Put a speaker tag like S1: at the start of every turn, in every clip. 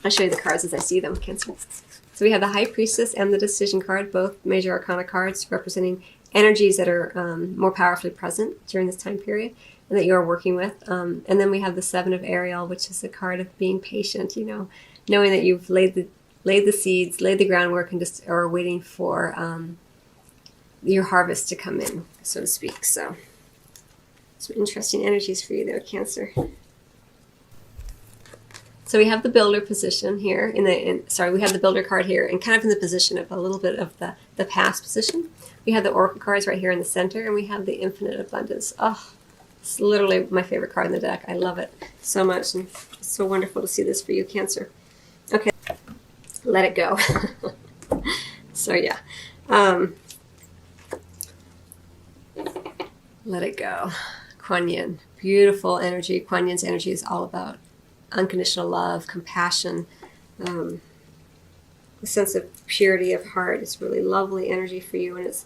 S1: I'll show you the cards as I see them, Cancer. So we have the High Priestess and the Decision card, both major arcana cards representing energies that are more powerfully present during this time period and that you are working with. And then we have the Seven of Ariel, which is a card of being patient, knowing that you've laid the seeds, laid the groundwork, and just are waiting for your harvest to come in, so to speak. So some interesting energies for you there, Cancer. So we have the Builder position here we have the Builder card here and kind of in the position of a little bit of the past position. We have the Oracle cards right here in the center, and we have the Infinite Abundance. Oh, it's literally my favorite card in the deck. I love it so much, and it's so wonderful to see this for you, Cancer. Okay, let it go. So yeah, let it go. Kuan Yin, beautiful energy. Kuan Yin's energy is all about unconditional love, compassion, a sense of purity of heart. It's really lovely energy for you, and it's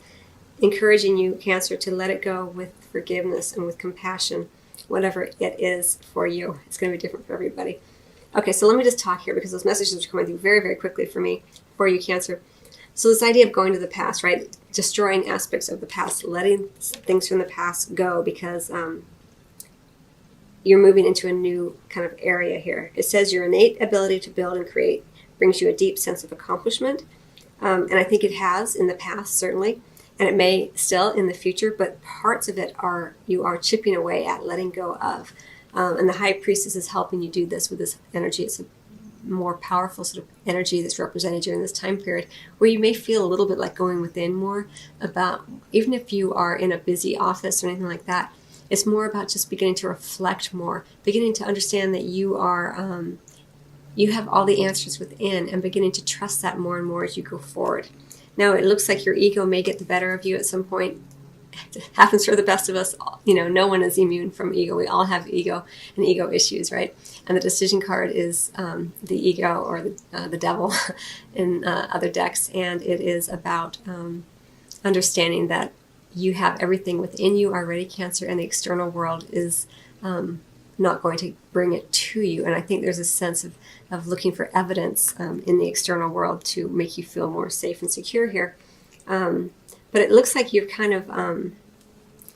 S1: encouraging you, Cancer, to let it go with forgiveness and with compassion, whatever it is for you. It's going to be different for everybody. Okay, so let me just talk here because those messages are coming through very, very quickly for you, Cancer. So this idea of going to the past, right? Destroying aspects of the past, letting things from the past go because you're moving into a new kind of area here. It says your innate ability to build and create brings you a deep sense of accomplishment. And I think it has in the past, certainly, and it may still in the future, but parts of it you are chipping away at, letting go of. And the High Priestess is helping you do this with this energy. It's a more powerful sort of energy that's represented during this time period where you may feel a little bit like going within more about, even if you are in a busy office or anything like that, it's more about just beginning to reflect more, beginning to understand that you are, you have all the answers within, and beginning to trust that more and more as you go forward. Now, it looks like your ego may get the better of you at some point. It happens for the best of us. No one is immune from ego. We all have ego and ego issues, right? And the Decision card is the ego or the devil in other decks, and it is about understanding that you have everything within you already, Cancer, and the external world is not going to bring it to you. And I think there's a sense of looking for evidence in the external world to make you feel more safe and secure here. But it looks like you're kind of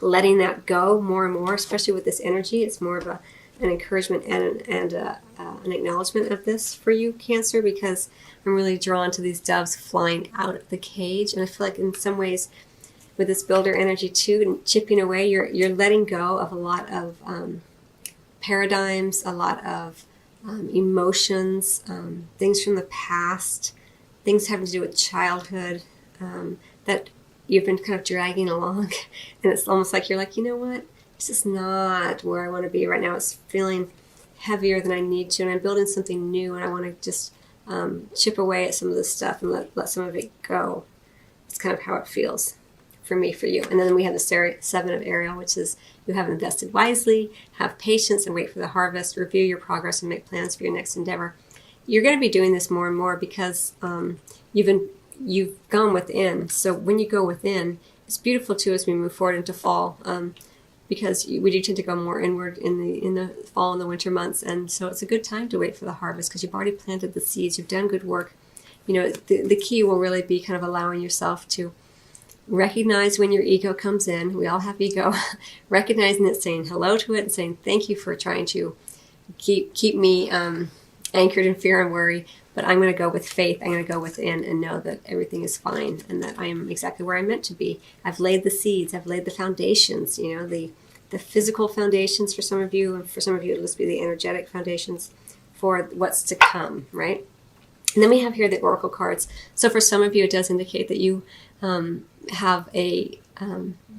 S1: letting that go more and more, especially with this energy. It's more of an encouragement and an acknowledgement of this for you, Cancer, because I'm really drawn to these doves flying out of the cage. And I feel like in some ways, with this Builder energy too, and chipping away, you're letting go of a lot of paradigms, a lot of emotions, things from the past, things having to do with childhood that you've been kind of dragging along. And it's almost like you're like, you know what? It's just not where I want to be right now. It's feeling heavier than I need to, and I'm building something new, and I want to just chip away at some of this stuff and let some of it go. It's kind of how it feels for me, for you. And then we have the Seven of Ariel, which is you have invested wisely, have patience, and wait for the harvest, review your progress, and make plans for your next endeavor. You're going to be doing this more and more because you've gone within. So when you go within, it's beautiful too as we move forward into fall, because we do tend to go more inward in the fall and the winter months. And so it's a good time to wait for the harvest because you've already planted the seeds. You've done good work. The key will really be kind of allowing yourself to recognize when your ego comes in. We all have ego. Recognizing it, saying hello to it, and saying thank you for trying to keep me anchored in fear and worry. But I'm going to go with faith. I'm going to go within and know that everything is fine and that I am exactly where I'm meant to be. I've laid the seeds. I've laid the foundations. The physical foundations for some of you, and for some of you it'll just be the energetic foundations for what's to come, right? And then we have here the Oracle cards. So for some of you, it does indicate that you have a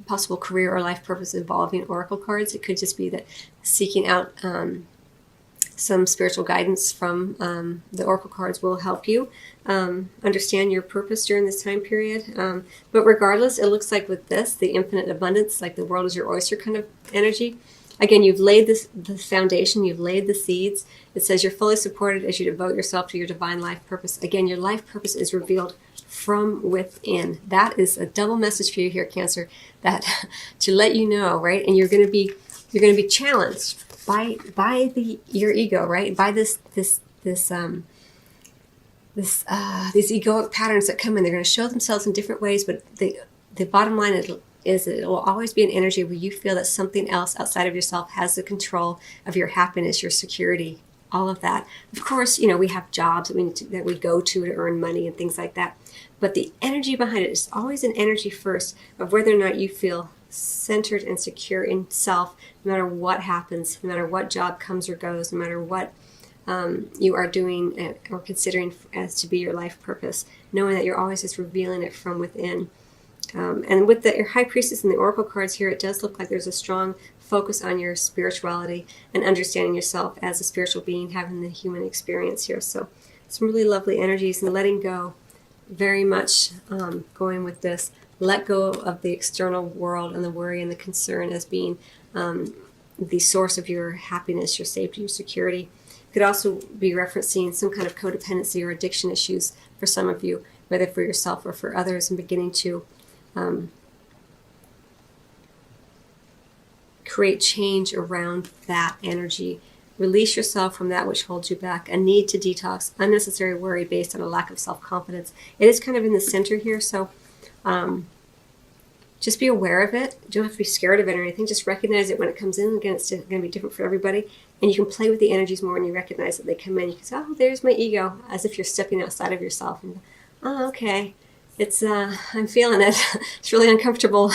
S1: possible career or life purpose involving Oracle cards. It could just be that seeking out some spiritual guidance from the Oracle cards will help you understand your purpose during this time period. But regardless, it looks like with this, the infinite abundance, like the world is your oyster kind of energy. Again, you've laid the foundation, you've laid the seeds. It says you're fully supported as you devote yourself to your divine life purpose. Again, your life purpose is revealed from within. That is a double message for you here, Cancer, that to let you know, right? And you're going to be challenged by your ego, right? By this these egoic patterns that come in. They're going to show themselves in different ways, but the bottom line is that it will always be an energy where you feel that something else outside of yourself has the control of your happiness, your security, all of that. Of course, we have jobs that we go to earn money and things like that. But the energy behind it is always an energy first of whether or not you feel centered and secure in self, no matter what happens, no matter what job comes or goes, no matter what you are doing or considering as to be your life purpose, knowing that you're always just revealing it from within. And with your High Priestess and the Oracle cards here, it does look like there's a strong focus on your spirituality and understanding yourself as a spiritual being, having the human experience here. So some really lovely energies and letting go, very much going with this. Let go of the external world and the worry and the concern as being the source of your happiness, your safety, your security. Could also be referencing some kind of codependency or addiction issues for some of you, whether for yourself or for others, and beginning to create change around that energy. Release yourself from that which holds you back, a need to detox, unnecessary worry based on a lack of self-confidence. It is kind of in the center here, so just be aware of it. You don't have to be scared of it or anything. Just recognize it when it comes in. Again, it's going to be different for everybody. And you can play with the energies more when you recognize that they come in. You can say, oh, there's my ego, as if you're stepping outside of yourself. And, oh, okay. It's I'm feeling it. It's really uncomfortable,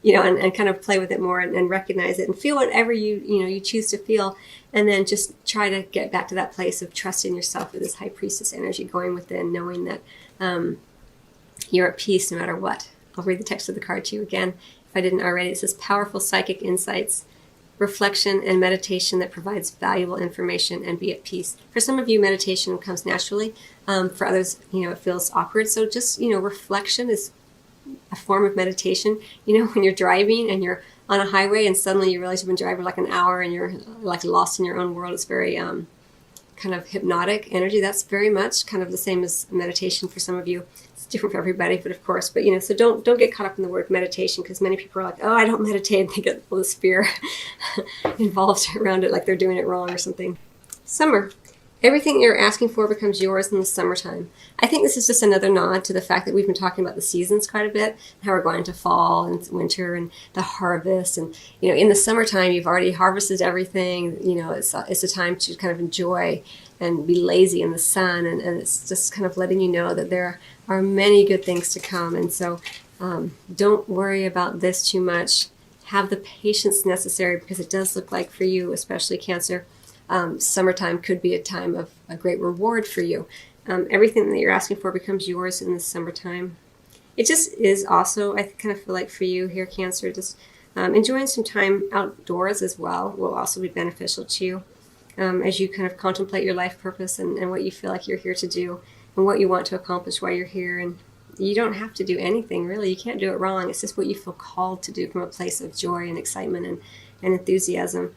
S1: and kind of play with it more and recognize it and feel whatever you choose to feel, and then just try to get back to that place of trusting yourself with this High Priestess energy, going within, knowing that you're at peace no matter what. I'll read the text of the card to you again if I didn't already. It says, powerful psychic insights, reflection, and meditation that provides valuable information, and be at peace. For some of you, meditation comes naturally. For others, it feels awkward. So just, reflection is a form of meditation. When you're driving and you're on a highway and suddenly you realize you've been driving like an hour and you're like lost in your own world, it's very kind of hypnotic energy. That's very much kind of the same as meditation for some of you. It's different for everybody, but of course, so don't get caught up in the word meditation, because many people are like, oh, I don't meditate, and they get all this fear involved around it, like they're doing it wrong or something. Summer. Everything you're asking for becomes yours in the summertime. I think this is just another nod to the fact that we've been talking about the seasons quite a bit, how we're going to fall and winter and the harvest. And, in the summertime, you've already harvested everything. It's a time to kind of enjoy and be lazy in the sun. And it's just kind of letting you know that there are many good things to come. And so don't worry about this too much. Have the patience necessary, because it does look like for you, especially Cancer, summertime could be a time of a great reward for you. Everything that you're asking for becomes yours in the summertime. It just is also, I kind of feel like for you here, Cancer, just enjoying some time outdoors as well will also be beneficial to you as you kind of contemplate your life purpose and what you feel like you're here to do and what you want to accomplish while you're here. And you don't have to do anything, really. You can't do it wrong. It's just what you feel called to do from a place of joy and excitement and enthusiasm.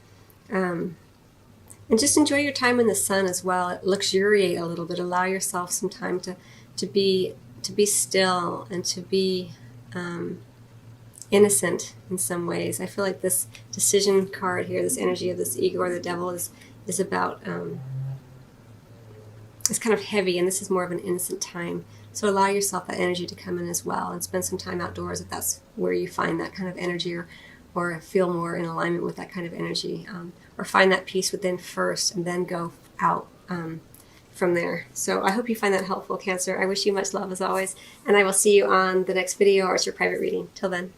S1: And just enjoy your time in the sun as well. Luxuriate a little bit. Allow yourself some time to be still and to be innocent in some ways. I feel like this decision card here, this energy of this ego or the devil, is about it's kind of heavy, and this is more of an innocent time. So allow yourself that energy to come in as well, and spend some time outdoors if that's where you find that kind of energy, or feel more in alignment with that kind of energy, or find that peace within first and then go out from there. So I hope you find that helpful, Cancer. I wish you much love as always, and I will see you on the next video, or it's your private reading. Till then.